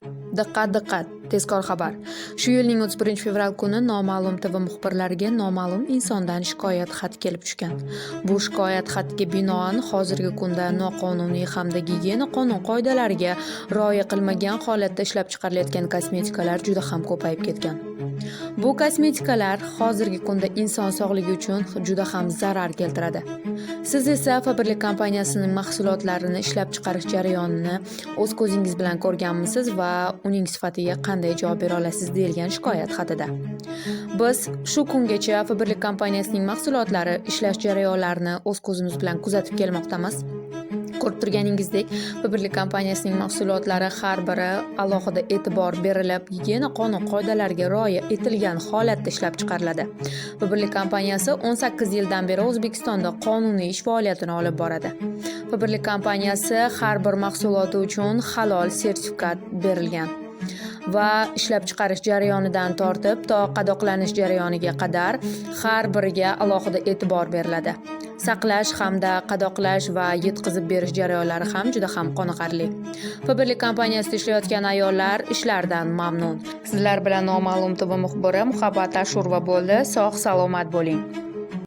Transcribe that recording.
Diqqat, diqqat! Tezkor xabar. Shu yilning 31-fevral kuni noma'lum TV muxbirlariga noma'lum insondan shikoyat xati kelib tushgan. Bu shikoyat xatiga binoan hozirgi kunda noqonuniy hamda gigiyena qonun-qoidalariga rioya qilmagan holatda ishlab chiqarilayotgan kosmetikalar juda ham ko'payib ketgan. Bu kosmetikalar hozirgi kunda inson sog'ligi uchun juda ham zarar keltiradi. Siz esa Faberlic kompaniyasining mahsulotlarini ishlab chiqarish jarayonini o'z ko'zingiz bilan ko'rganmisiz va uning sifatiga qanday javob bera olasiz deyilgan shikoyat xatida. Biz shu kungacha Faberlic kompaniyasining mahsulotlari ishlash jarayonlarini o'z ko'zimiz bilan kuzatib kelmoqdamiz. Ko'rib turganingizdek, Faberlic kompaniyasining mahsulotlari har biri alohida e'tibor berilib, gigiyena qonun-qoidalariga rioya etilgan holatda ishlab chiqariladi. Faberlic kompaniyasi 18 yildan beri O'zbekistonda qonuniy ish faoliyatini olib boradi. Faberlic kompaniyasi har bir mahsuloti uchun halol sertifikat berilgan va ishlab chiqarish jarayonidan tortib to qadoqlanish jarayoniga qadar har biriga alohida e'tibor beriladi. Saqlash hamda qadoqlash va yetkazib berish jarayonlari ham juda ham qoniqarli. Faberlic kompaniyasida ishlayotgan ayollar ishlaridan mamnun. Sizlar bilan noma'lum TV muxbiri Muhabbat Ashurova bo'ldi. Sog' salomat bo'ling.